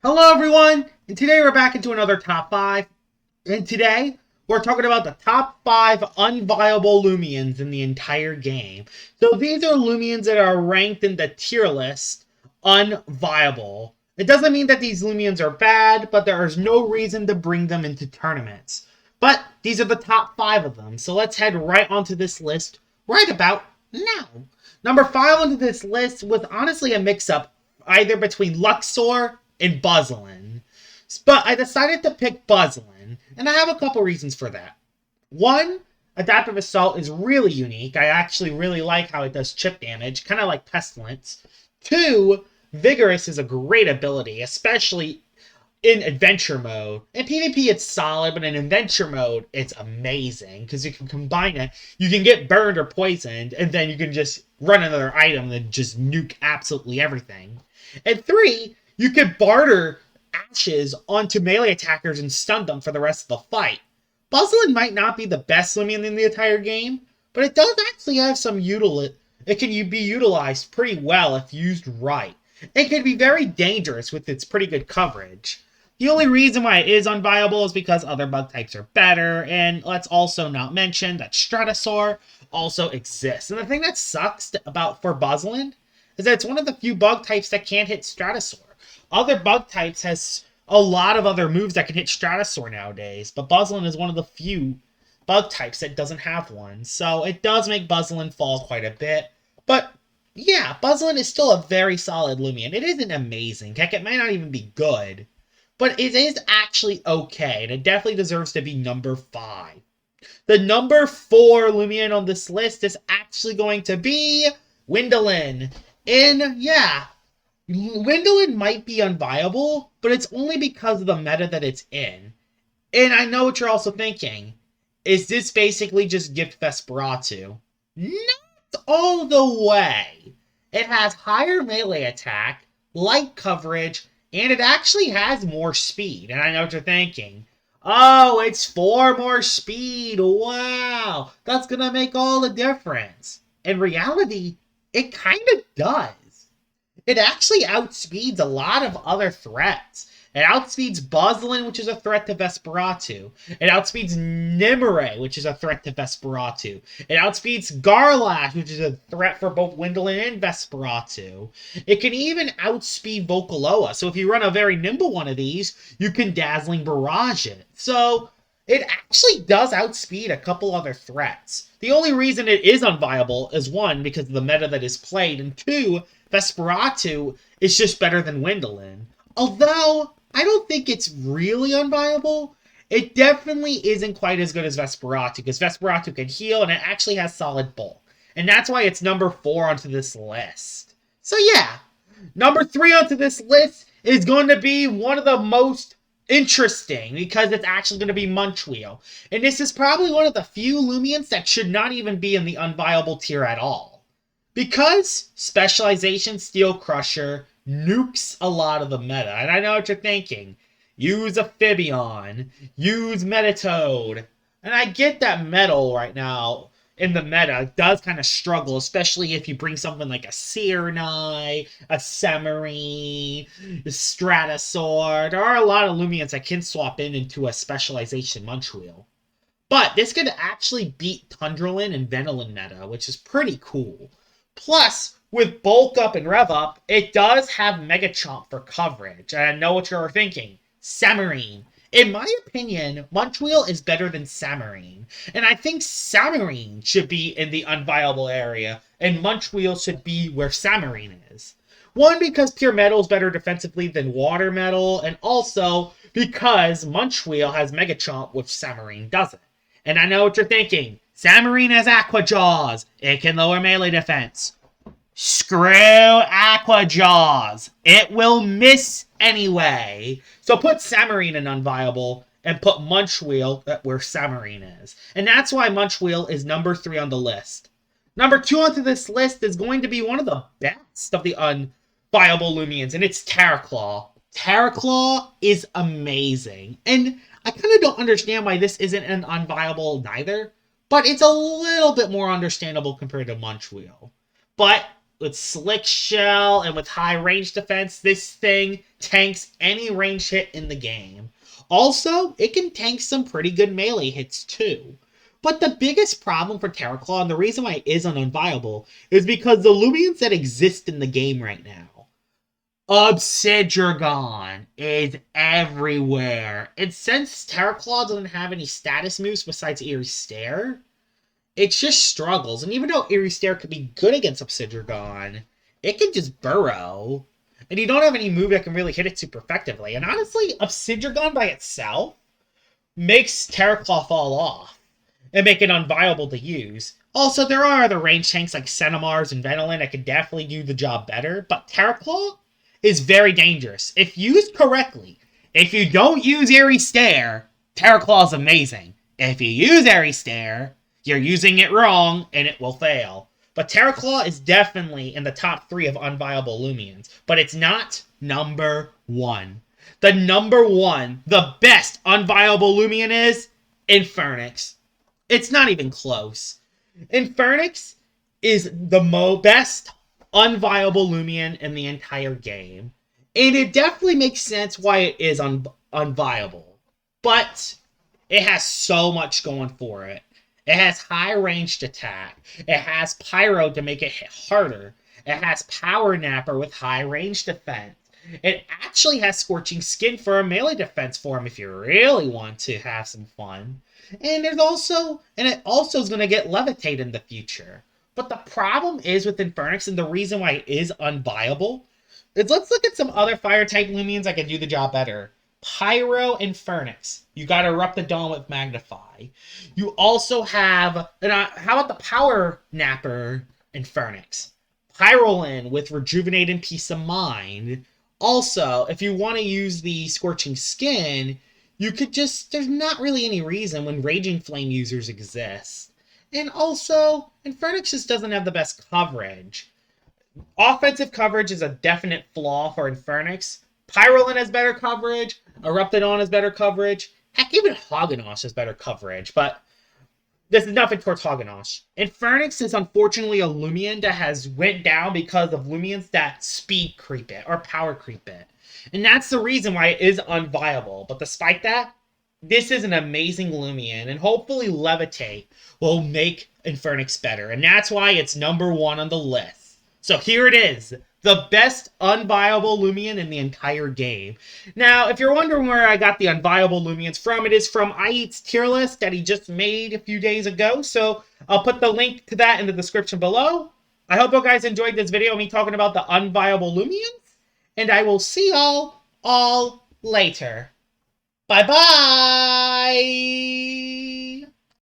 Hello everyone, and today we're back into another top 5, and today we're talking about the top 5 unviable Loomians in the entire game. So these are Loomians that are ranked in the tier list unviable. It doesn't mean that these Loomians are bad, but there is no reason to bring them into tournaments. But these are the top 5 of them, so let's head right onto this list right about now. Number 5 onto this list was honestly a mix-up either between Luxor and Buzzlen. But I decided to pick Buzzlen, and I have a couple reasons for that. One, Adaptive Assault is really unique. I actually really like how it does chip damage, kind of like Pestilence. Two, Vigorous is a great ability, especially in adventure mode. In PvP, it's solid, but in adventure mode, it's amazing because you can combine it. You can get burned or poisoned, and then you can just run another item and just nuke absolutely everything. And three, you can barter ashes onto melee attackers and stun them for the rest of the fight. Buzzlen might not be the best Loomian in the entire game, but it does actually have some utility. It can be utilized pretty well if used right. It can be very dangerous with its pretty good coverage. The only reason why it is unviable is because other bug types are better, and let's also not mention that Stratosaur also exists. And the thing that sucks about for Buzzlen is that it's one of the few bug types that can't hit Stratosaur. Other bug types has a lot of other moves that can hit Stratosaur nowadays, but Buzzlen is one of the few bug types that doesn't have one, so it does make Buzzlen fall quite a bit. But yeah, Buzzlen is still a very solid Loomian. It isn't amazing. Heck, it might not even be good, but it is actually okay, and it definitely deserves to be number 5. The number 4 Loomian on this list is actually going to be Wendolen. And yeah, Wendolen might be unviable, but it's only because of the meta that it's in. And I know what you're also thinking. Is this basically just Gift Vesperatu? Not all the way. It has higher melee attack, light coverage, and it actually has more speed. And I know what you're thinking. Oh, it's 4 more speed. Wow, that's going to make all the difference. In reality, it kind of does. It actually outspeeds a lot of other threats. It outspeeds Buzzlen, which is a threat to Vesperatu. It outspeeds Nimue, which is a threat to Vesperatu. It outspeeds Garlash, which is a threat for both Wendolen and Vesperatu. It can even outspeed Vocaloa. So if you run a very nimble one of these, you can Dazzling Barrage it. So it actually does outspeed a couple other threats. The only reason it is unviable is 1, because of the meta that is played, and 2, Vesperatu is just better than Wendolen. Although, I don't think it's really unviable. It definitely isn't quite as good as Vesperatu, because Vesperatu can heal, and it actually has solid bulk. And that's why it's number 4 onto this list. So yeah, number 3 onto this list is going to be one of the most interesting, because it's actually going to be Munchwheel. And this is probably one of the few Loomians that should not even be in the unviable tier at all. Because Specialization Steel Crusher nukes a lot of the meta. And I know what you're thinking. Use Amphibian. Use Metatoad. And I get that Metal right now in the meta does kind of struggle, especially if you bring something like a Serenai, a Semarine, a Stratosaur. There are a lot of Loomians that can swap into a Specialization Munchwheel. But this could actually beat Tundralin and Venolin meta, which is pretty cool. Plus, with Bulk Up and Rev Up, it does have Mega Chomp for coverage. And I know what you're thinking. Semarine. In my opinion, Munchwheel is better than Semarine. And I think Semarine should be in the unviable area, and Munchwheel should be where Semarine is. 1, because Pure Metal is better defensively than Water Metal, and also because Munchwheel has Mega Chomp, which Semarine doesn't. And I know what you're thinking. Semarine has Aqua Jaws. It can lower melee defense. Screw Aqua Jaws. It will miss anyway. So put Semarine in unviable and put Munchwheel where Semarine is. And that's why Munchwheel is number 3 on the list. Number 2 onto this list is going to be one of the best of the unviable Loomians, and it's Terraclaw. Terraclaw is amazing. And I kind of don't understand why this isn't an unviable neither. But it's a little bit more understandable compared to Munchwheel. But with Slick Shell and with high range defense, this thing tanks any range hit in the game. Also, it can tank some pretty good melee hits too. But the biggest problem for Terraclaw, and the reason why it is unviable, is because the Loomians that exist in the game right now. Obsidian is everywhere. And since Terraclaw doesn't have any status moves besides Eerie Stare, it just struggles. And even though Eerie Stare could be good against Obsidian, it can just burrow. And you don't have any move that can really hit it super effectively. And honestly, Obsidian by itself makes Terraclaw fall off and make it unviable to use. Also, there are other range tanks like Cinemars and Wendolen that could definitely do the job better, but Terraclaw is very dangerous. If used correctly, if you don't use Eerie Stare, Terraclaw is amazing. If you use Eerie Stare, you're using it wrong and it will fail. But Terraclaw is definitely in the top 3 of unviable Loomians, but it's not number 1. The number 1, the best unviable Loomian is Infernix. It's not even close. Infernix is the best unviable Loomian in the entire game. And it definitely makes sense why it is unviable. But it has so much going for it. It has high ranged attack. It has Pyro to make it hit harder. It has Power Napper with high range defense. It actually has Scorching Skin for a melee defense form if you really want to have some fun. And it also is going to get Levitate in the future. But the problem is with Infernix, and the reason why it is unviable, is let's look at some other fire-type Loomians that can do the job better. Pyro Infernix. You got to Erupt the Dawn with Magnify. You also have, how about the Power Napper Infernix? Pyrolan with Rejuvenate and Peace of Mind. Also, if you want to use the Scorching Skin, you could just, there's not really any reason when Raging Flame users exist. And also, Infernix just doesn't have the best coverage. Offensive coverage is a definite flaw for Infernix. Pyrolan has better coverage. Erupted On has better coverage. Heck, even Hoganosh has better coverage. But this is nothing towards Hoganosh. Infernix is unfortunately a Loomian that has went down because of Loomians that speed creep it or power creep it. And that's the reason why it is unviable. But despite that, this is an amazing Loomian. And hopefully Levitate will make Infernix better. And that's why it's number 1 on the list. So here it is. The best unviable Loomian in the entire game. Now, if you're wondering where I got the unviable Loomians from, it is from ieats tier list that he just made a few days ago. So I'll put the link to that in the description below. I hope you guys enjoyed this video of me talking about the unviable Loomians. And I will see y'all all later. Bye-bye!